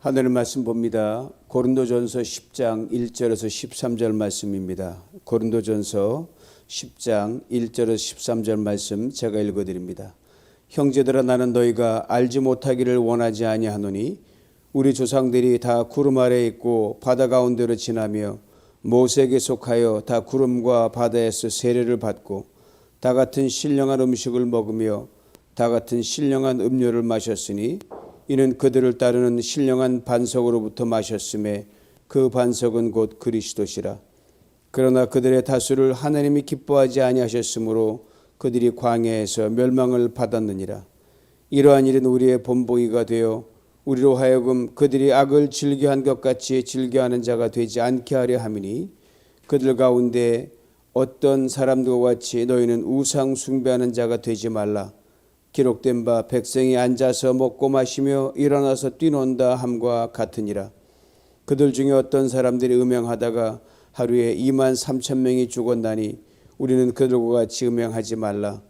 하늘의 말씀 봅니다. 고린도전서 10장 1절에서 13절 말씀입니다. 고린도전서 10장 1절에서 13절 말씀 제가 읽어드립니다. 형제들아, 나는 너희가 알지 못하기를 원하지 아니하노니 우리 조상들이 다 구름 아래에 있고 바다 가운데로 지나며 모세에게 속하여 다 구름과 바다에서 세례를 받고 다 같은 신령한 음식을 먹으며 다 같은 신령한 음료를 마셨으니 이는 그들을 따르는 신령한 반석으로부터 마셨음에 그 반석은 곧 그리스도시라. 그러나 그들의 다수를 하나님이 기뻐하지 아니하셨으므로 그들이 광야에서 멸망을 받았느니라. 이러한 일은 우리의 본보기가 되어 우리로 하여금 그들이 악을 즐겨한 것 같이 즐겨하는 자가 되지 않게 하려 함이니, 그들 가운데 어떤 사람들과 같이 너희는 우상 숭배하는 자가 되지 말라. 기록된 바 백성이 앉아서 먹고 마시며 일어나서 뛰논다 함과 같으니라. 그들 중에 어떤 사람들이 음행하다가 하루에 2만 3천 명이 죽었나니 우리는 그들과 같이 음행하지 말라.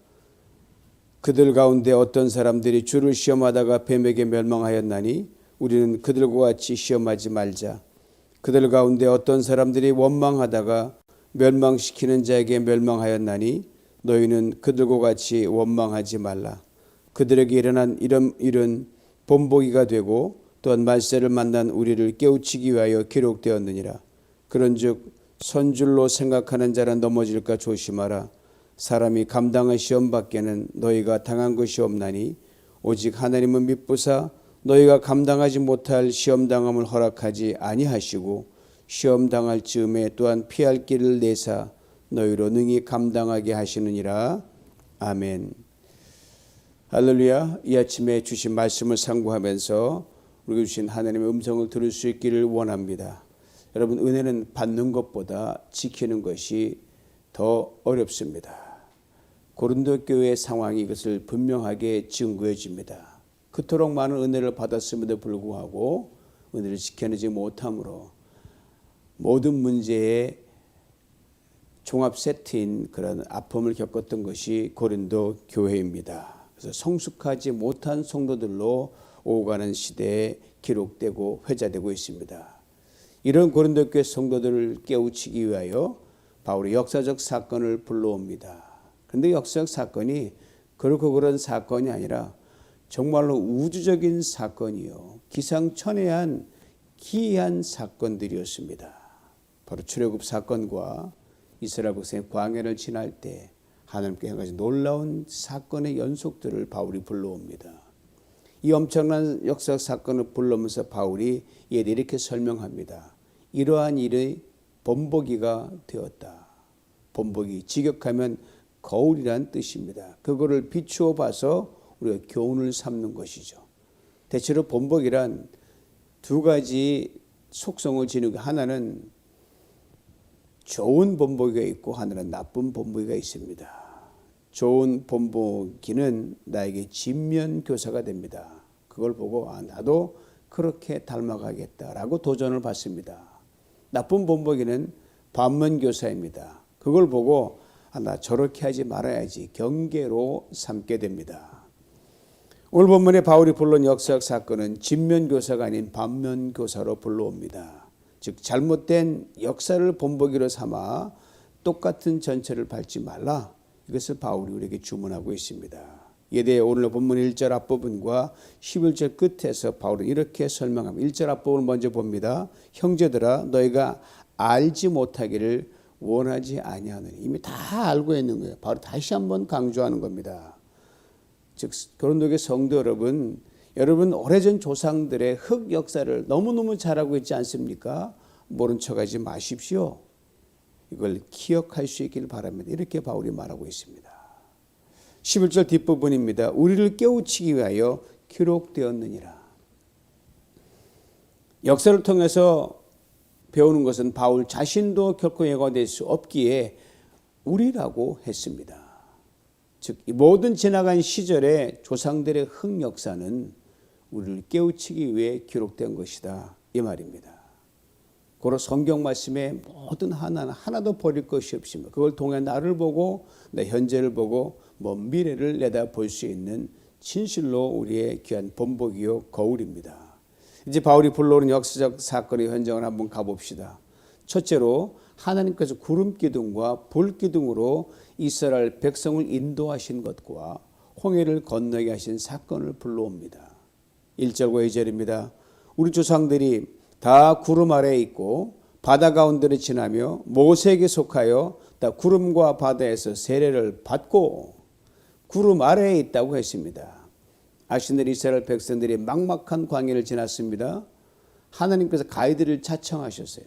그들 가운데 어떤 사람들이 주를 시험하다가 뱀에게 멸망하였나니 우리는 그들과 같이 시험하지 말자. 그들 가운데 어떤 사람들이 원망하다가 멸망시키는 자에게 멸망하였나니 너희는 그들과 같이 원망하지 말라. 그들에게 일어난 이런 일은 본보기가 되고 또한 말세를 만난 우리를 깨우치기 위하여 기록되었느니라. 그런즉 선줄로 생각하는 자는 넘어질까 조심하라. 사람이 감당한 시험 밖에는 너희가 당한 것이 없나니 오직 하나님은 미쁘사 너희가 감당하지 못할 시험 당함을 허락하지 아니하시고 시험 당할 즈음에 또한 피할 길을 내사 너희로 능히 감당하게 하시느니라. 아멘. 할렐루야. 이 아침에 주신 말씀을 상고하면서 우리가 주신 하나님의 음성을 들을 수 있기를 원합니다. 여러분, 은혜는 받는 것보다 지키는 것이 더 어렵습니다. 고린도 교회의 상황이 이것을 분명하게 증거해 줍니다. 그토록 많은 은혜를 받았음에도 불구하고 은혜를 지켜내지 못함으로 모든 문제의 종합 세트인 그런 아픔을 겪었던 것이 고린도 교회입니다. 그래서 성숙하지 못한 성도들로 오가는 시대에 기록되고 회자되고 있습니다. 이런 고린도 교회 성도들을 깨우치기 위하여 바울이 역사적 사건을 불러옵니다. 그런데 역사적 사건이 그렇고 그런 사건이 아니라 정말로 우주적인 사건이요, 기상천외한 기이한 사건들이었습니다. 바로 출애굽 사건과 이스라엘 백성이 광야를 지날 때 하나님께 행하신 놀라운 사건의 연속들을 바울이 불러옵니다. 이 엄청난 역사적 사건을 불러오면서 바울이 이에 대해 이렇게 설명합니다. 이러한 일의 본보기가 되었다. 본보기, 직역하면 거울이란 뜻입니다. 그거를 비추어 봐서 우리가 교훈을 삼는 것이죠. 대체로 본보기란 두 가지 속성을 지니고, 하나는 좋은 본보기가 있고 하나는 나쁜 본보기가 있습니다. 좋은 본보기는 나에게 진면교사가 됩니다. 그걸 보고 나도 그렇게 닮아가겠다라고 도전을 받습니다. 나쁜 본보기는 반면교사입니다. 그걸 보고 나 저렇게 하지 말아야지 경계로 삼게 됩니다. 오늘 본문에 바울이 불러온 역사적 사건은 진면교사가 아닌 반면교사로 불러옵니다. 즉, 잘못된 역사를 본보기로 삼아 똑같은 전철을 밟지 말라. 이것을 바울이 우리에게 주문하고 있습니다. 이에 대해 오늘 본문 1절 앞부분과 11절 끝에서 바울은 이렇게 설명합니다. 1절 앞부분을 먼저 봅니다. 형제들아, 너희가 알지 못하기를 원하지 아니하느니. 이미 다 알고 있는 거예요. 바로 다시 한번 강조하는 겁니다. 즉, 고린도교회 성도 여러분, 오래전 조상들의 흑 역사를 너무너무 잘 알고 있지 않습니까? 모른 척하지 마십시오. 이걸 기억할 수 있기를 바랍니다. 이렇게 바울이 말하고 있습니다. 11절 뒷부분입니다. 우리를 깨우치기 위하여 기록되었느니라. 역사를 통해서 배우는 것은 바울 자신도 결코 예고될 수 없기에 우리라고 했습니다. 즉, 이 모든 지나간 시절의 조상들의 흑 역사는 우리를 깨우치기 위해 기록된 것이다, 이 말입니다. 고로 성경 말씀의 모든 하나도 버릴 것이 없습니다. 그걸 통해 나를 보고 내 현재를 보고 먼 미래를 내다볼 수 있는 진실로 우리의 귀한 본보기요 거울입니다. 이제 바울이 불러오는 역사적 사건의 현장을 한번 가봅시다. 첫째로 하나님께서 구름 기둥과 불 기둥으로 이스라엘 백성을 인도하신 것과 홍해를 건너게 하신 사건을 불러옵니다. 1절과 2절입니다. 우리 조상들이 다 구름 아래에 있고 바다 가운데를 지나며 모세에게 속하여 다 구름과 바다에서 세례를 받고 구름 아래에 있다고 했습니다. 아시는 이스라엘 백성들이 막막한 광야를 지났습니다. 하나님께서 가이드를 차청하셨어요.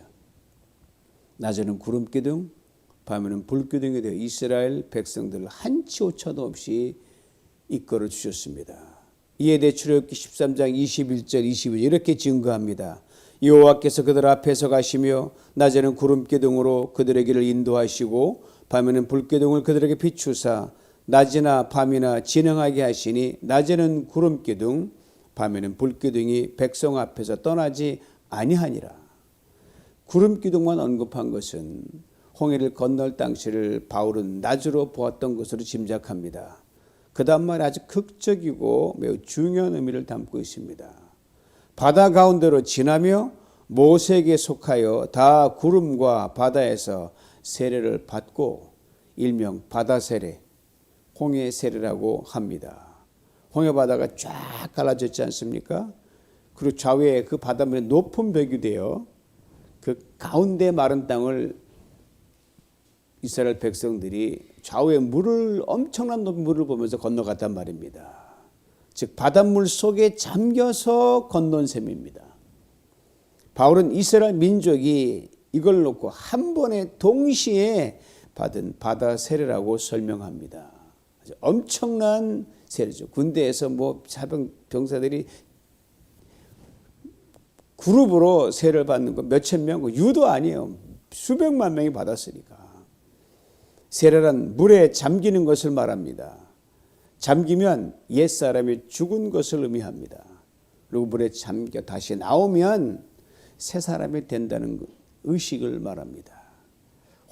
낮에는 구름 기둥, 밤에는 불 기둥이 되어 이스라엘 백성들을 한치 오차도 없이 이끌어 주셨습니다. 이에 대해 출애굽기 13장 21절 22절 이렇게 증거합니다. 여호와께서 그들 앞에서 가시며 낮에는 구름 기둥으로 그들의 길을 인도하시고 밤에는 불 기둥을 그들에게 비추사 낮이나 밤이나 진행하게 하시니 낮에는 구름 기둥 밤에는 불 기둥이 백성 앞에서 떠나지 아니하니라. 구름 기둥만 언급한 것은 홍해를 건널 당시를 바울은 낮으로 보았던 것으로 짐작합니다. 그 다음 말이 아주 극적이고 매우 중요한 의미를 담고 있습니다. 바다 가운데로 지나며 모세에게 속하여 다 구름과 바다에서 세례를 받고 일명 바다 세례, 홍해 세례라고 합니다. 홍해 바다가 쫙 갈라졌지 않습니까? 그리고 좌우에 그 바닷물에 높은 벽이 되어 그 가운데 마른 땅을 이스라엘 백성들이 좌우에 물을 엄청난 높은 물을 보면서 건너갔단 말입니다. 즉 바닷물 속에 잠겨서 건넌 셈입니다. 바울은 이스라엘 민족이 이걸 놓고 한 번에 동시에 받은 바다 세례라고 설명합니다. 엄청난 세례죠. 군대에서 뭐 병사들이 그룹으로 세례를 받는 거 몇천 명, 유도 아니에요. 수백만 명이 받았으니까. 세례란 물에 잠기는 것을 말합니다. 잠기면 옛사람이 죽은 것을 의미합니다. 그리고 물에 잠겨 다시 나오면 새 사람이 된다는 의식을 말합니다.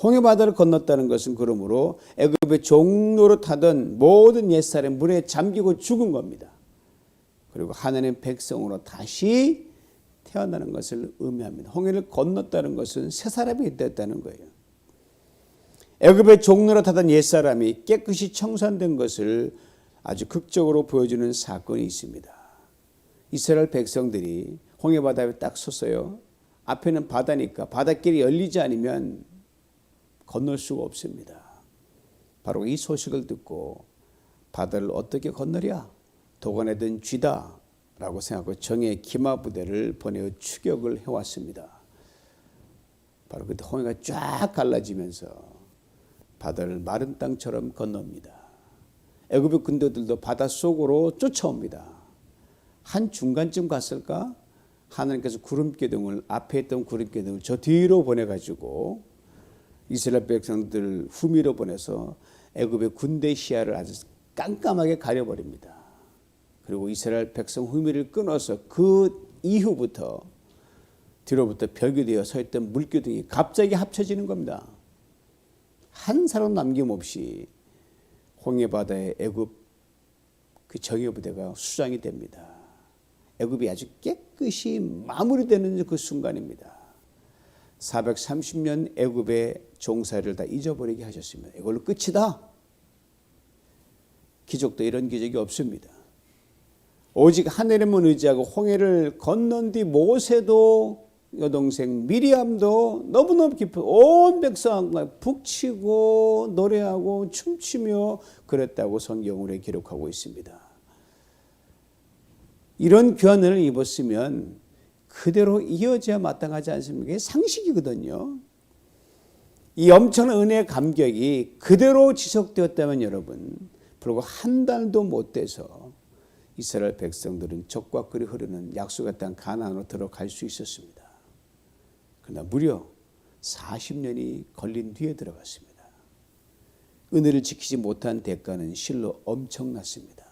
홍해바다를 건넜다는 것은 그러므로 애굽의 종로로 타던 모든 옛사람 물에 잠기고 죽은 겁니다. 그리고 하나님의 백성으로 다시 태어나는 것을 의미합니다. 홍해를 건넜다는 것은 새 사람이 됐다는 거예요. 애굽의 종로로 타던 옛사람이 깨끗이 청산된 것을 아주 극적으로 보여주는 사건이 있습니다. 이스라엘 백성들이 홍해바다에 딱 섰어요. 앞에는 바다니까 바닷길이 열리지 않으면 건널 수가 없습니다. 바로 이 소식을 듣고 바다를 어떻게 건너랴? 도관에 든 쥐다 라고 생각하고 정예 기마부대를 보내어 추격을 해왔습니다. 바로 그때 홍해가 쫙 갈라지면서 바다를 마른 땅처럼 건넙니다. 애굽의 군대들도 바닷속으로 쫓아옵니다. 한 중간쯤 갔을까? 하나님께서 구름기둥을 앞에 있던 구름기둥을 저 뒤로 보내가지고 이스라엘 백성들 후미로 보내서 애굽의 군대 시야를 아주 깜깜하게 가려버립니다. 그리고 이스라엘 백성 후미를 끊어서 그 이후부터 뒤로부터 벽이 되어 서 있던 물기둥이 갑자기 합쳐지는 겁니다. 한 사람 남김없이 홍해바다의 애굽 그 정예부대가 수장이 됩니다. 애굽이 아주 깨끗이 마무리되는 그 순간입니다. 430년 애굽의 종살이를 다 잊어버리게 하셨습니다. 이걸로 끝이다. 기적도 이런 기적이 없습니다. 오직 하늘에만 의지하고 홍해를 건넌 뒤 모세도 여동생 미리암도 너무너무 깊은 온 백성과 북치고 노래하고 춤추며 그랬다고 성경으로 기록하고 있습니다. 이런 교훈을 입었으면 그대로 이어져야 마땅하지 않습니까? 이게 상식이거든요. 이 엄청난 은혜의 감격이 그대로 지속되었다면 여러분 불과 한 달도 못 돼서 이스라엘 백성들은 적과 꿀이 흐르는 약속의 땅 가나안으로 들어갈 수 있었습니다. 그러나 무려 40년이 걸린 뒤에 들어갔습니다. 은혜를 지키지 못한 대가는 실로 엄청났습니다.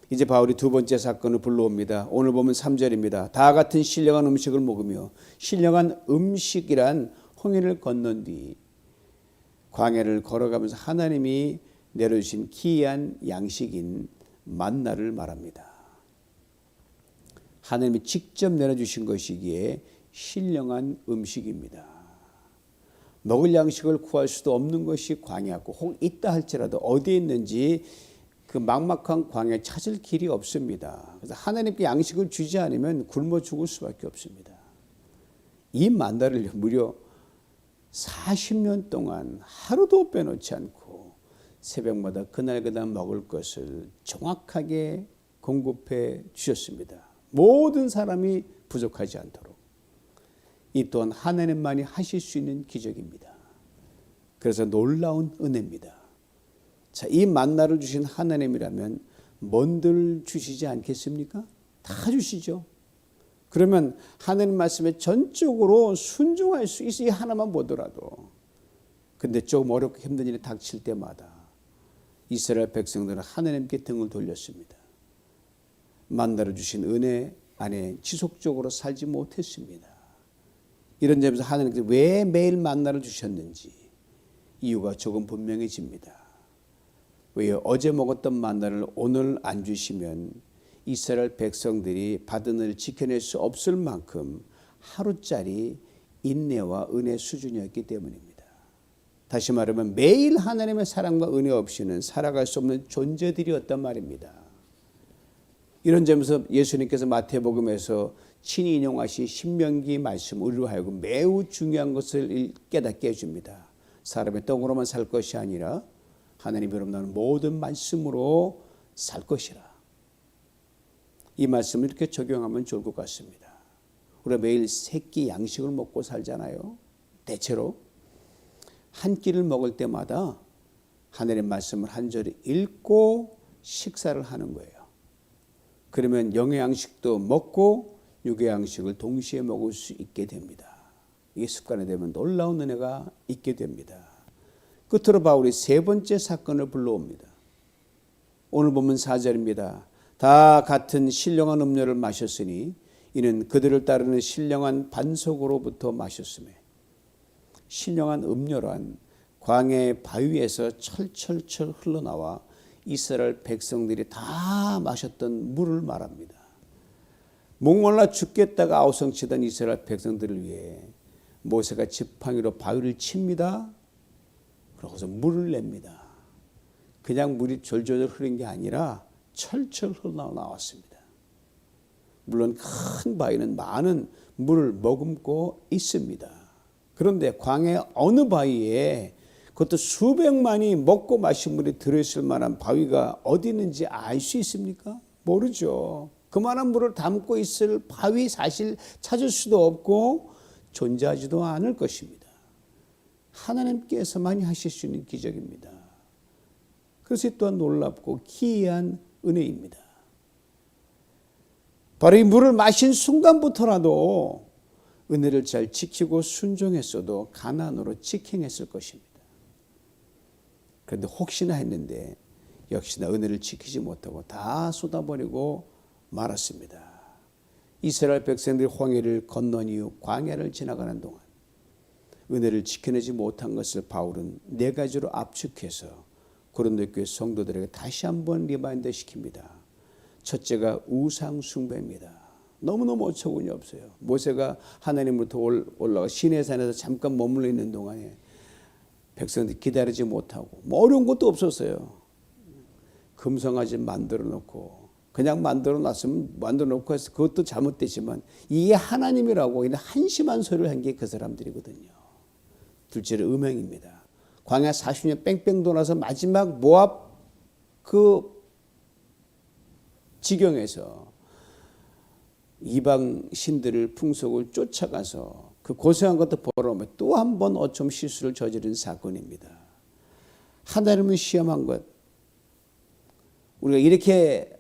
이제 바울이 두 번째 사건을 불러옵니다. 오늘 보면 3절입니다. 다 같은 신령한 음식을 먹으며 신령한 음식이란 홍해를 건넌 뒤 광야를 걸어가면서 하나님이 내려주신 기이한 양식인 만나를 말합니다. 하나님이 직접 내려주신 것이기에 신령한 음식입니다. 먹을 양식을 구할 수도 없는 것이 광야고 혹 있다 할지라도 어디에 있는지 그 막막한 광야에 찾을 길이 없습니다. 그래서 하나님께 양식을 주지 않으면 굶어 죽을 수밖에 없습니다. 이 만나를 무려 40년 동안 하루도 빼놓지 않고 새벽마다 그날 먹을 것을 정확하게 공급해 주셨습니다. 모든 사람이 부족하지 않도록. 이 또한 하나님만이 하실 수 있는 기적입니다. 그래서 놀라운 은혜입니다. 자, 이 만나를 주신 하나님이라면 뭔들 주시지 않겠습니까? 다 주시죠. 그러면 하나님 말씀에 전적으로 순종할 수 있어. 이 하나만 보더라도. 근데 조금 어렵고 힘든 일이 닥칠 때마다 이스라엘 백성들은 하나님께 등을 돌렸습니다. 만나를 주신 은혜 안에 지속적으로 살지 못했습니다. 이런 점에서 하나님께서 왜 매일 만나를 주셨는지 이유가 조금 분명해집니다. 왜 어제 먹었던 만나를 오늘 안 주시면 이스라엘 백성들이 받은 은혜를 지켜낼 수 없을 만큼 하루짜리 인내와 은혜 수준이었기 때문입니다. 다시 말하면 매일 하나님의 사랑과 은혜 없이는 살아갈 수 없는 존재들이었단 말입니다. 이런 점에서 예수님께서 마태복음에서 친히 인용하신 신명기 말씀 우리로 하여금 매우 중요한 것을 깨닫게 해줍니다. 사람의 떡으로만 살 것이 아니라 하나님 여러분은 모든 말씀으로 살 것이라. 이 말씀을 이렇게 적용하면 좋을 것 같습니다. 우리가 매일 세 끼 양식을 먹고 살잖아요. 대체로 한 끼를 먹을 때마다 하나님의 말씀을 한 절을 읽고 식사를 하는 거예요. 그러면 영의 양식도 먹고 육의 양식을 동시에 먹을 수 있게 됩니다. 이게 습관이 되면 놀라운 은혜가 있게 됩니다. 끝으로 바울이 세 번째 사건을 불러옵니다. 오늘 보면 4절입니다. 다 같은 신령한 음료를 마셨으니 이는 그들을 따르는 신령한 반석으로부터 마셨으며. 신령한 음료란 광야의 바위에서 철철철 흘러나와 이스라엘 백성들이 다 마셨던 물을 말합니다. 목말라 죽겠다가 아우성치던 이스라엘 백성들을 위해 모세가 지팡이로 바위를 칩니다. 그러고서 물을 냅니다. 그냥 물이 졸졸 흐른 게 아니라 철철 흘러나왔습니다. 물론 큰 바위는 많은 물을 머금고 있습니다. 그런데 광야의 어느 바위에 그것도 수백만이 먹고 마신 물이 들어있을 만한 바위가 어디 있는지 알 수 있습니까? 모르죠. 그만한 물을 담고 있을 바위 사실 찾을 수도 없고 존재하지도 않을 것입니다. 하나님께서만이 하실 수 있는 기적입니다. 그것이 또한 놀랍고 기이한 은혜입니다. 바로 이 물을 마신 순간부터라도 은혜를 잘 지키고 순종했어도 가난으로 직행했을 것입니다. 그런데 혹시나 했는데 역시나 은혜를 지키지 못하고 다 쏟아버리고 말았습니다. 이스라엘 백성들이 홍해를 건넌 이후 광야를 지나가는 동안 은혜를 지켜내지 못한 것을 바울은 네 가지로 압축해서 고린도 교회 성도들에게 다시 한번 리마인드 시킵니다. 첫째가 우상 숭배입니다. 너무너무 어처구니 없어요. 모세가 하나님으로부터 올라가 시내산에서 잠깐 머물러 있는 동안에 백성들이 기다리지 못하고 뭐 어려운 것도 없었어요. 금송아지 만들어 놓고 그냥 만들어 놨으면 만들어 놓고 해서 그것도 잘못되지만 이게 하나님이라고 이런 한심한 소리를 한 게 그 사람들이거든요. 둘째로 음행입니다. 광야 40년 뺑뺑 돌아서 마지막 모압 그 지경에서 이방 신들을 풍속을 쫓아가서 그 고생한 것도 벌어오면 또 한 번 어쩜 실수를 저지른 사건입니다. 하나님을 시험한 것. 우리가 이렇게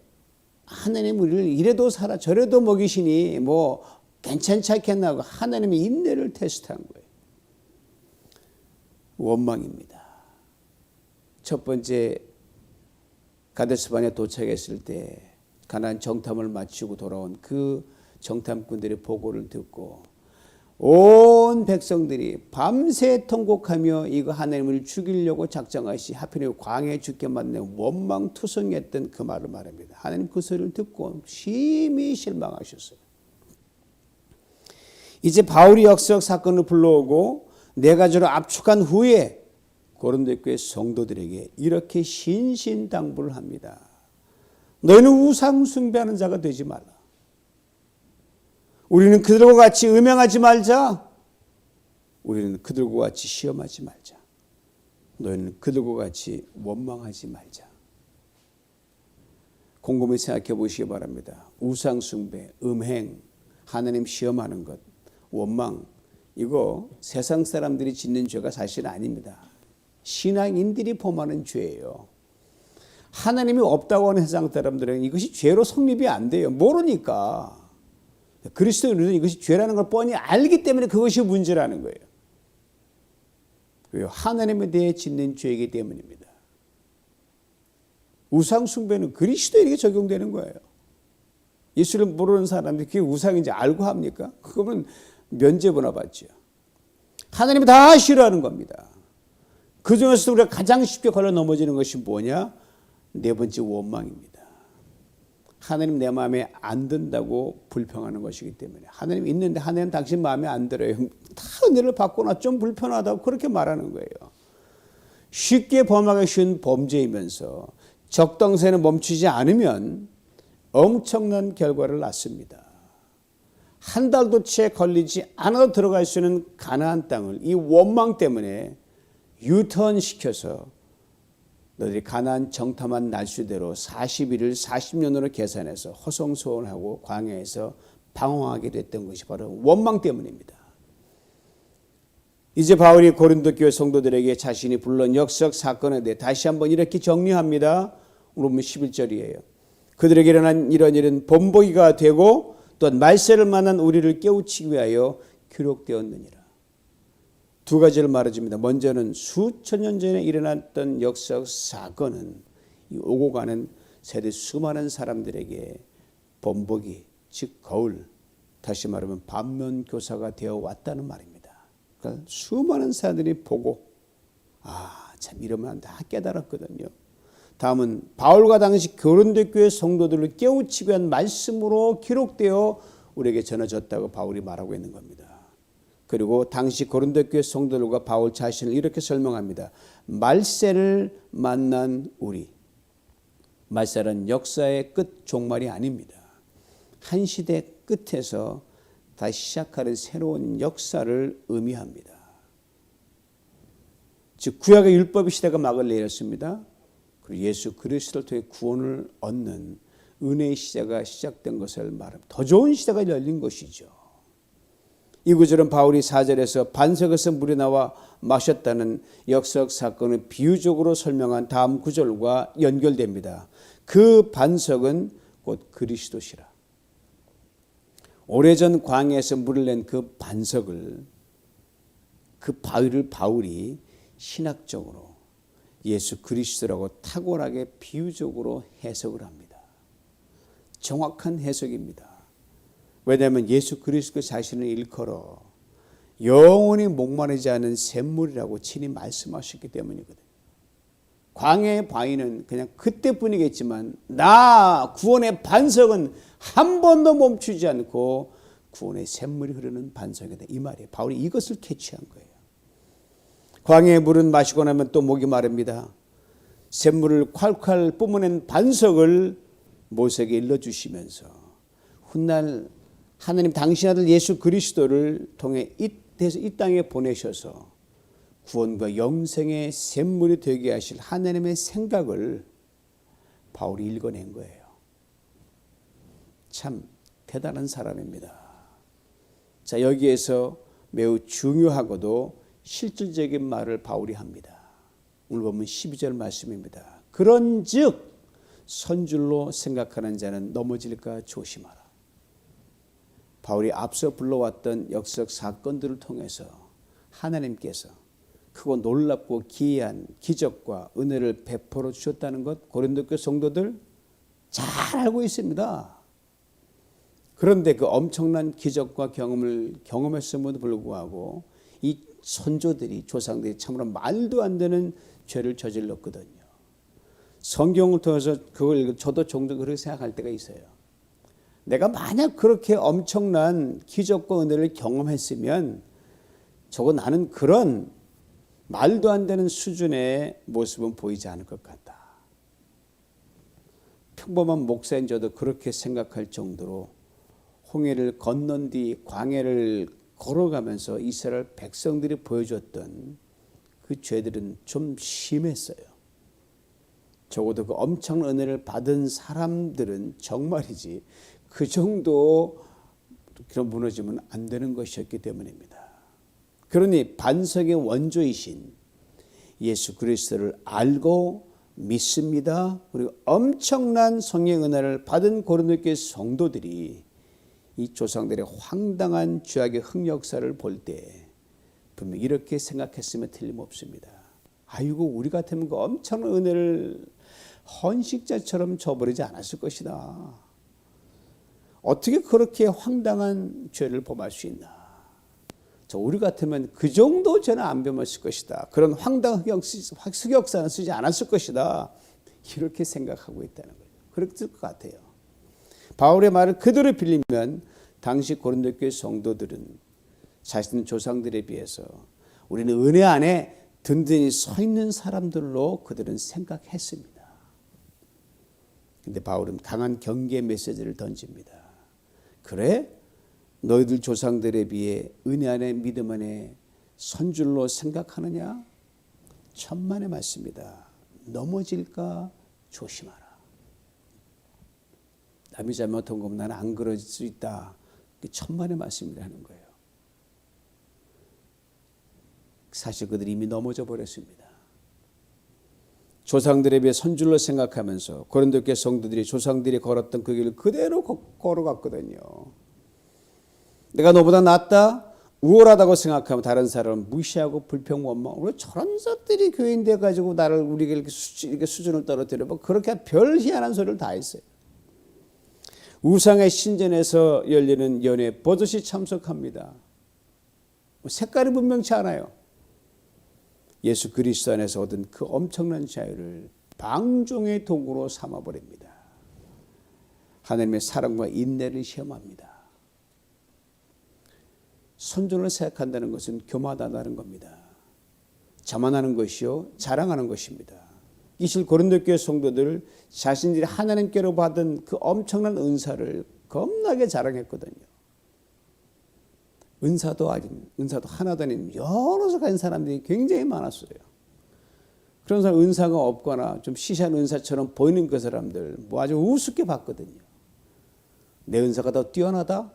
하나님 우리를 이래도 살아 저래도 먹이시니 뭐 괜찮지 않겠나 하고 하나님의 인내를 테스트한 거예요. 원망입니다. 첫 번째 가데스반에 도착했을 때 가나안 정탐을 마치고 돌아온 그 정탐꾼들의 보고를 듣고 온 백성들이 밤새 통곡하며 이거 하나님을 죽이려고 작정하시 하필이면 광야에 죽게 만든 원망투성했던 그 말을 말합니다. 하나님 그 소리를 듣고 심히 실망하셨어요. 이제 바울이 역사적 사건을 불러오고 네 가지로 압축한 후에 고린도 교회 성도들에게 이렇게 신신당부를 합니다. 너희는 우상 숭배하는 자가 되지 말라. 우리는 그들과 같이 음행하지 말자. 우리는 그들과 같이 시험하지 말자. 너희는 그들과 같이 원망하지 말자. 곰곰이 생각해 보시기 바랍니다. 우상 숭배, 음행, 하나님 시험하는 것, 원망, 이거 세상 사람들이 짓는 죄가 사실 아닙니다. 신앙인들이 범하는 죄예요. 하나님이 없다고 하는 세상 사람들은 이것이 죄로 성립이 안 돼요. 모르니까. 그리스도인은 이것이 죄라는 걸 뻔히 알기 때문에 그것이 문제라는 거예요. 왜요? 하나님에 대해 짓는 죄이기 때문입니다. 우상 숭배는 그리스도인에게 적용되는 거예요. 예수를 모르는 사람들이 그게 우상인지 알고 합니까? 그거는 면죄부나 받죠. 하나님이 다 싫어하는 겁니다. 그 중에서도 우리가 가장 쉽게 걸려 넘어지는 것이 뭐냐? 네 번째 원망입니다. 하나님 내 마음에 안 든다고 불평하는 것이기 때문에 하나님 있는데 하나님 당신 마음에 안 들어요. 다 은혜를 받거나 좀 불편하다고 그렇게 말하는 거예요. 쉽게 범하기 쉬운 범죄이면서 적당선에 멈추지 않으면 엄청난 결과를 낳습니다. 한 달도 채 걸리지 않아도 들어갈 수 있는 가나안 땅을 이 원망 때문에 유턴시켜서 너희들이 가나안 정탐한 날수대로 40일을 40년으로 계산해서 허송소원하고 광야에서 방황하게 됐던 것이 바로 원망 때문입니다. 이제 바울이 고린도 교회 성도들에게 자신이 불러온 역사적 사건에 대해 다시 한번 이렇게 정리합니다. 오늘 보면 11절이에요. 그들에게 일어난 이런 일은 본보기가 되고 또한 말세를 만난 우리를 깨우치기 위하여 기록되었느니라. 두 가지를 말해줍니다. 먼저는 수천 년 전에 일어났던 역사적 사건은 이 오고 가는 세대 수많은 사람들에게 본보기, 즉 거울, 다시 말하면 반면교사가 되어 왔다는 말입니다. 그러니까 수많은 사람들이 보고 참 이러면 안 돼 깨달았거든요. 다음은 바울과 당시 고린도 교회 성도들을 깨우치기 위한 말씀으로 기록되어 우리에게 전해졌다고 바울이 말하고 있는 겁니다. 그리고 당시 고린도 교회 성도들과 바울 자신을 이렇게 설명합니다. 말세를 만난 우리. 말세는 역사의 끝 종말이 아닙니다. 한 시대 끝에서 다시 시작하는 새로운 역사를 의미합니다. 즉 구약의 율법의 시대가 막을 내렸습니다. 그리고 예수 그리스도를 통해 구원을 얻는 은혜의 시대가 시작된 것을 말합니다. 더 좋은 시대가 열린 것이죠. 이 구절은 바울이 4절에서 반석에서 물이 나와 마셨다는 역사적 사건을 비유적으로 설명한 다음 구절과 연결됩니다. 그 반석은 곧 그리스도시라. 오래전 광야에서 물을 낸 그 반석을, 그 바위를 바울이 신학적으로 예수 그리스도라고 탁월하게 비유적으로 해석을 합니다. 정확한 해석입니다. 왜냐하면 예수 그리스도 자신을 일컬어 영원히 목마르지 않은 샘물이라고 친히 말씀하셨기 때문이거든요. 광야의 바위는 그냥 그때뿐이겠지만 나 구원의 반석은 한 번도 멈추지 않고 구원의 샘물이 흐르는 반석이다. 이 말이에요. 바울이 이것을 캐치한 거예요. 광야의 물은 마시고 나면 또 목이 마릅니다. 샘물을 콸콸 뿜어낸 반석을 모세에게 일러주시면서 훗날 하나님 당신 아들 예수 그리스도를 통해 이 땅에 보내셔서 구원과 영생의 샘물이 되게 하실 하나님의 생각을 바울이 읽어낸 거예요. 참 대단한 사람입니다. 자, 여기에서 매우 중요하고도 실질적인 말을 바울이 합니다. 오늘 보면 12절 말씀입니다. 그런즉 선줄로 생각하는 자는 넘어질까 조심하라. 바울이 앞서 불러왔던 역사적 사건들을 통해서 하나님께서 크고 놀랍고 기이한 기적과 은혜를 베풀어 주셨다는 것 고린도 교회 성도들 잘 알고 있습니다. 그런데 그 엄청난 기적과 경험을 경험했음에도 불구하고 이 선조들이 조상들이 참으로 말도 안 되는 죄를 저질렀거든요. 성경을 통해서 그걸 저도 종종 그렇게 생각할 때가 있어요. 내가 만약 그렇게 엄청난 기적과 은혜를 경험했으면 저거 나는 그런 말도 안 되는 수준의 모습은 보이지 않을 것 같다. 평범한 목사인 저도 그렇게 생각할 정도로 홍해를 건넌 뒤 광야를 걸어가면서 이스라엘 백성들이 보여줬던 그 죄들은 좀 심했어요. 적어도 그 엄청난 은혜를 받은 사람들은 정말이지 그 정도 그런 무너지면 안 되는 것이었기 때문입니다. 그러니 반석의 원조이신 예수 그리스도를 알고 믿습니다. 그리고 엄청난 성령의 은혜를 받은 고린도교회 성도들이 이 조상들의 황당한 죄악의 흑역사를 볼 때 분명 이렇게 생각했으면 틀림없습니다. 아이고 우리 같으면 그 엄청난 은혜를 헌식자처럼 저버리지 않았을 것이다. 어떻게 그렇게 황당한 죄를 범할 수 있나. 저 우리 같으면 그 정도 죄는 안 범했을 것이다. 그런 황당한 흑역사는 쓰지 않았을 것이다. 이렇게 생각하고 있다는 거예요. 그랬을 것 같아요. 바울의 말을 그대로 빌리면 당시 고린도교회 성도들은 자신 조상들에 비해서 우리는 은혜 안에 든든히 서 있는 사람들로 그들은 생각했습니다. 그런데 바울은 강한 경계 메시지를 던집니다. 그래? 너희들 조상들에 비해 은혜 안에 믿음 안에 선줄로 생각하느냐? 천만의 말씀이다. 넘어질까 조심하라. 남이 잘못한 거 나는 안 그럴 수 있다. 천만의 말씀이라는 거예요. 사실 그들이 이미 넘어져 버렸습니다. 조상들에 비해 선줄로 생각하면서 고린도교회 성도들이 조상들이 걸었던 그 길을 그대로 걸어갔거든요. 내가 너보다 낫다, 우월하다고 생각하면 다른 사람을 무시하고 불평원망. 왜 저런 것들이 교인돼 가지고 나를 우리가 이렇게 수준을 떨어뜨려 뭐 그렇게 별 희한한 소리를 다 했어요. 우상의 신전에서 열리는 연회 버젓이 참석합니다. 색깔이 분명치 않아요. 예수 그리스도 안에서 얻은 그 엄청난 자유를 방종의 도구로 삼아버립니다. 하나님의 사랑과 인내를 시험합니다. 선전을 생각한다는 것은 교만하다는 겁니다. 자만하는 것이요 자랑하는 것입니다. 이실 고린도교회 성도들 자신들이 하나님께로 받은 그 엄청난 은사를 겁나게 자랑했거든요. 은사도 하나도 아닌 여러 가지 사람들이 굉장히 많았어요. 그런 사람 은사가 없거나 좀 시시한 은사처럼 보이는 그 사람들 뭐 아주 우습게 봤거든요. 내 은사가 더 뛰어나다?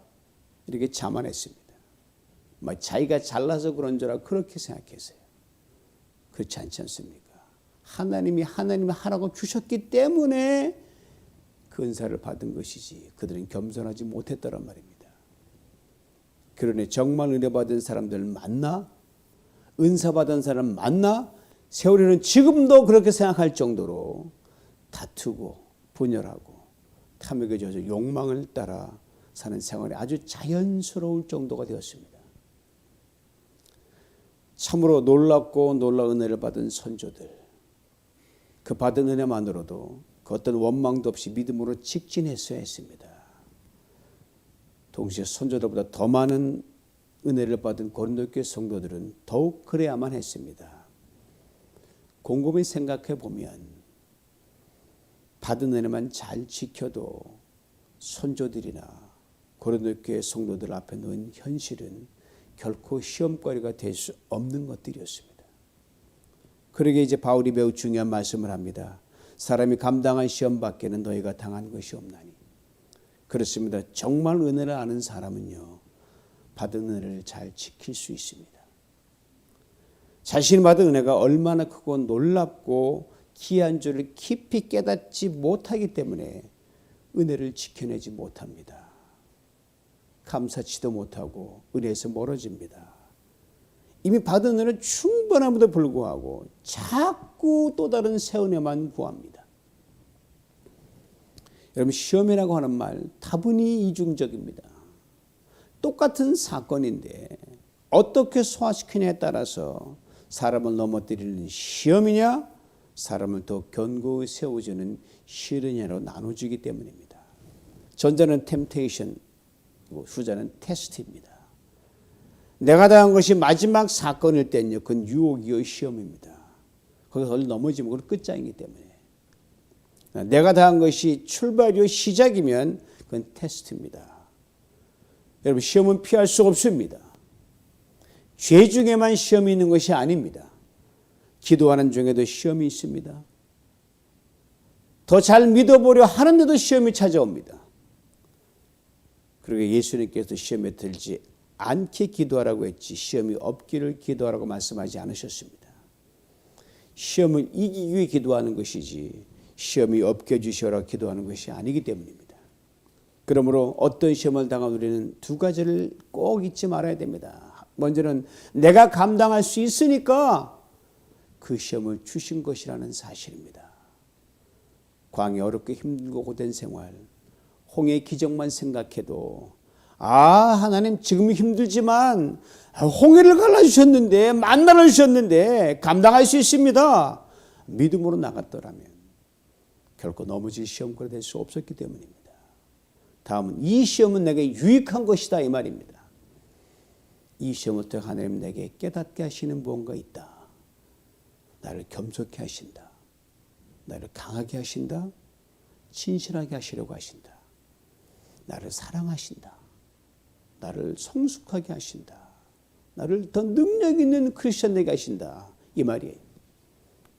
이렇게 자만했습니다. 자기가 잘나서 그런 줄 알고 그렇게 생각했어요. 그렇지 않지 않습니까? 하나님이 하라고 주셨기 때문에 그 은사를 받은 것이지 그들은 겸손하지 못했더란 말입니다. 그러니 정말 은혜 받은 사람들 만나? 은사 받은 사람 만나? 세월이는 지금도 그렇게 생각할 정도로 다투고 분열하고 탐욕에 젖어 욕망을 따라 사는 생활이 아주 자연스러울 정도가 되었습니다. 참으로 놀랍고 놀라운 은혜를 받은 선조들, 그 받은 은혜만으로도 그 어떤 원망도 없이 믿음으로 직진했어야 했습니다. 동시에 선조들보다 더 많은 은혜를 받은 고린도교회 성도들은 더욱 그래야만 했습니다. 곰곰이 생각해 보면 받은 은혜만 잘 지켜도 선조들이나 고린도교회 성도들 앞에 놓인 현실은 결코 시험거리가 될 수 없는 것들이었습니다. 그러게 이제 바울이 매우 중요한 말씀을 합니다. 사람이 감당한 시험 밖에는 너희가 당한 것이 없나니. 그렇습니다. 정말 은혜를 아는 사람은요, 받은 은혜를 잘 지킬 수 있습니다. 자신이 받은 은혜가 얼마나 크고 놀랍고 귀한 줄을 깊이 깨닫지 못하기 때문에 은혜를 지켜내지 못합니다. 감사치도 못하고 은혜에서 멀어집니다. 이미 받은 은혜는 충분함에도 불구하고 자꾸 또 다른 새 은혜만 구합니다. 여러분, 시험이라고 하는 말 다분히 이중적입니다. 똑같은 사건인데 어떻게 소화시키냐에 따라서 사람을 넘어뜨리는 시험이냐, 사람을 더 견고히 세워주는 시련이냐로 나눠지기 때문입니다. 전자는 템테이션, 후자는 테스트입니다. 내가 당한 것이 마지막 사건일 때는요, 그건 유혹이요 시험입니다. 거기서 넘어지면 그건 끝장이기 때문에. 내가 당한 것이 출발이요 시작이면 그건 테스트입니다. 여러분, 시험은 피할 수 없습니다. 죄 중에만 시험이 있는 것이 아닙니다. 기도하는 중에도 시험이 있습니다. 더 잘 믿어보려 하는데도 시험이 찾아옵니다. 그리고 예수님께서 시험에 들지 않게 기도하라고 했지 시험이 없기를 기도하라고 말씀하지 않으셨습니다. 시험을 이기기 위해 기도하는 것이지 시험이 없게 해주시오라 기도하는 것이 아니기 때문입니다. 그러므로 어떤 시험을 당한 우리는 두 가지를 꼭 잊지 말아야 됩니다. 먼저는 내가 감당할 수 있으니까 그 시험을 주신 것이라는 사실입니다. 광야 어렵게 힘들고 고된 생활, 홍해의 기적만 생각해도 하나님 지금 힘들지만 홍해를 갈라주셨는데, 만나를 주셨는데 감당할 수 있습니다. 믿음으로 나갔더라면 결코 넘어질 시험거리 될 수 없었기 때문입니다. 다음은 이 시험은 내게 유익한 것이다 이 말입니다. 이 시험을 통해 하나님 내게 깨닫게 하시는 무언가 있다. 나를 겸손케 하신다. 나를 강하게 하신다. 진실하게 하시려고 하신다. 나를 사랑하신다. 나를 성숙하게 하신다. 나를 더 능력 있는 크리스천 되게 하신다. 이 말이에요.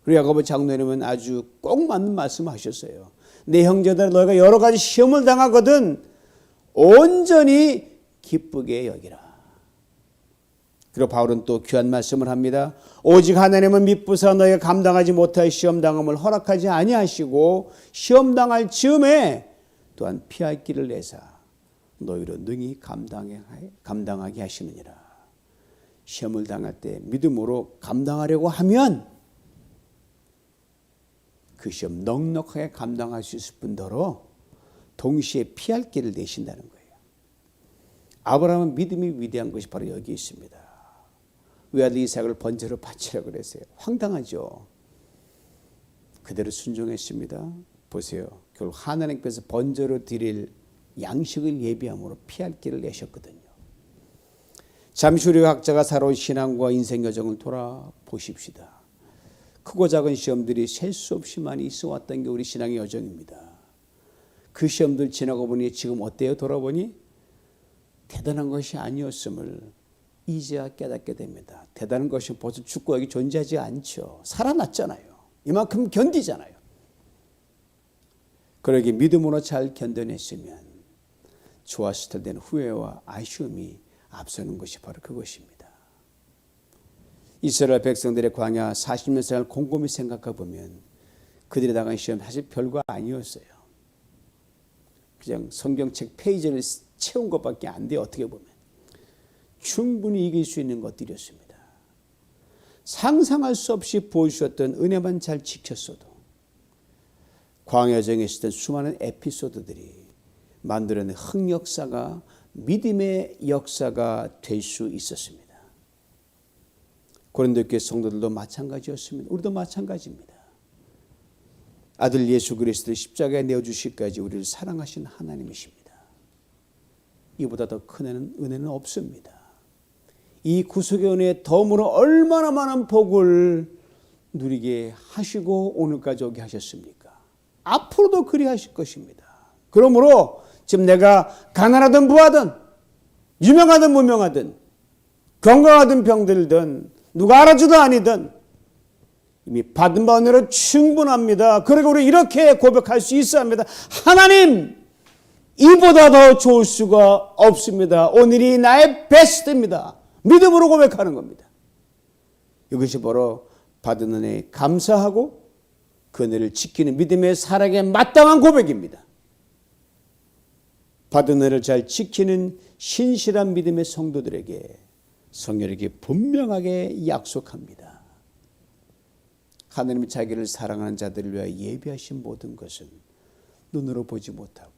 그리고 야고보 장로님은 아주 꼭 맞는 말씀을 하셨어요. 내 형제들 너희가 여러 가지 시험을 당하거든 온전히 기쁘게 여기라. 그리고 바울은 또 귀한 말씀을 합니다. 오직 하나님은 미쁘사 너희가 감당하지 못할 시험당함을 허락하지 아니하시고 시험당할 즈음에 또한 피할 길을 내사 너희로 능히 감당하게 하시느니라. 시험을 당할 때 믿음으로 감당하려고 하면 그 시험 넉넉하게 감당할 수 있을 뿐더러 동시에 피할 길을 내신다는 거예요. 아브라함은 믿음이 위대한 것이 바로 여기 있습니다. 외아들 이삭을 번제로 바치라고 그랬어요. 황당하죠. 그대로 순종했습니다. 보세요. 결국 하나님께서 번제로 드릴 양식을 예비함으로 피할 길을 내셨거든요. 잠시 우리 각자가 살아온 신앙과 인생 여정을 돌아보십시다. 크고 작은 시험들이 셀 수 없이 많이 있어 왔던 게 우리 신앙의 여정입니다. 그 시험들 지나고 보니 지금 어때요? 돌아보니 대단한 것이 아니었음을 이제야 깨닫게 됩니다. 대단한 것이 벌써 죽고 여기 존재하지 않죠. 살아났잖아요. 이만큼 견디잖아요. 그러기 믿음으로 잘 견뎌냈으면 좋았을 때는 후회와 아쉬움이 앞서는 것이 바로 그것입니다. 이스라엘 백성들의 광야 40년 생활 곰곰이 생각해 보면 그들이 당한 시험 사실 별거 아니었어요. 그냥 성경책 페이지를 채운 것밖에 안 돼요. 어떻게 보면 충분히 이길 수 있는 것들이었습니다. 상상할 수 없이 보여주셨던 은혜만 잘 지켰어도 광야 여정에 있었던 수많은 에피소드들이 만들어낸 흑역사가 믿음의 역사가 될 수 있었습니다. 고린도 교회 성도들도 마찬가지였습니다. 우리도 마찬가지입니다. 아들 예수 그리스도를 십자가에 내어주시기까지 우리를 사랑하신 하나님이십니다. 이보다 더 큰 은혜는 없습니다. 이 구속의 은혜에 덤으로 얼마나 많은 복을 누리게 하시고 오늘까지 오게 하셨습니까? 앞으로도 그리 하실 것입니다. 그러므로 지금 내가 가난하든 부하든 유명하든 무명하든 건강하든 병들든 누가 알아주든 아니든 이미 받은 바 은혜로 충분합니다. 그리고 우리 이렇게 고백할 수 있어야 합니다. 하나님, 이보다 더 좋을 수가 없습니다. 오늘이 나의 베스트입니다. 믿음으로 고백하는 겁니다. 이것이 바로 받은 은혜에 감사하고 그 은혜를 지키는 믿음의 사랑에 마땅한 고백입니다. 받은 은혜를 잘 지키는 신실한 믿음의 성도들에게 성령에게 분명하게 약속합니다. 하나님이 자기를 사랑하는 자들을 위하여 예비하신 모든 것은 눈으로 보지 못하고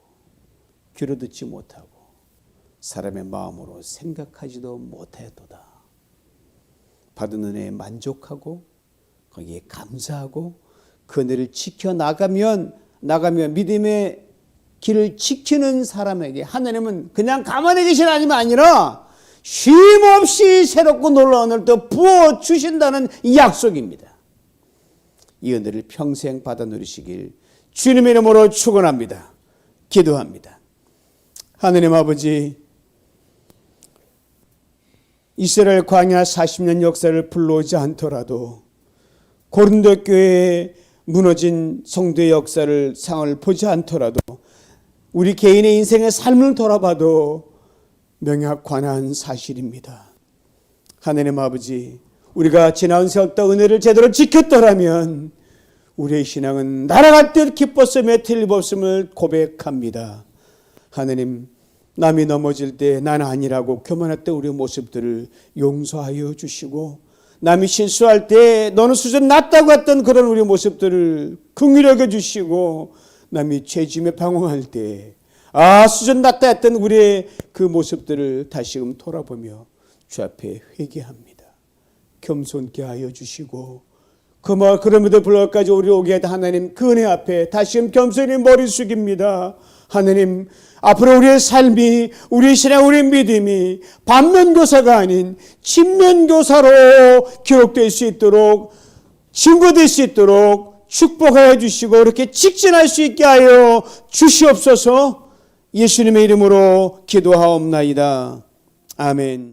귀로 듣지 못하고 사람의 마음으로 생각하지도 못하였도다. 받은 은혜에 만족하고 거기에 감사하고 그 은혜를 지켜나가면 믿음의 길을 지키는 사람에게 하나님은 그냥 가만히 계신 하나님이 아니라 쉼없이 새롭고 놀라운 은혜를 또 부어주신다는 약속입니다. 이 은혜를 평생 받아 누리시길 주님의 이름으로 축원합니다. 기도합니다. 하느님 아버지, 이스라엘 광야 40년 역사를 불러오지 않더라도 고린도 교회에 무너진 성도의 역사를 상을 보지 않더라도 우리 개인의 인생의 삶을 돌아봐도 명확관한 사실입니다. 하느님 아버지, 우리가 지나온 세월 동안 은혜를 제대로 지켰더라면 우리의 신앙은 날아갈 기뻤음에 틀림없음을 고백합니다. 하느님, 남이 넘어질 때 나는 아니라고 교만했던 우리의 모습들을 용서하여 주시고, 남이 실수할 때 너는 수준 낮다고 했던 그런 우리의 모습들을 긍휼히 여겨 주시고, 남이 죄짐에 방황할 때 수준 낮다 했던 우리의 그 모습들을 다시금 돌아보며 주 앞에 회개합니다. 겸손케 하여 주시고, 그럼에도 불구하고 우리 오게 한 하나님 그 은혜 앞에 다시금 겸손히 머리 숙입니다. 하나님, 앞으로 우리의 삶이, 우리의 신앙, 우리의 믿음이 반면교사가 아닌 친면교사로 기록될 수 있도록, 증거될 수 있도록 축복하여 주시고 그렇게 직진할 수 있게 하여 주시옵소서. 예수님의 이름으로 기도하옵나이다. 아멘.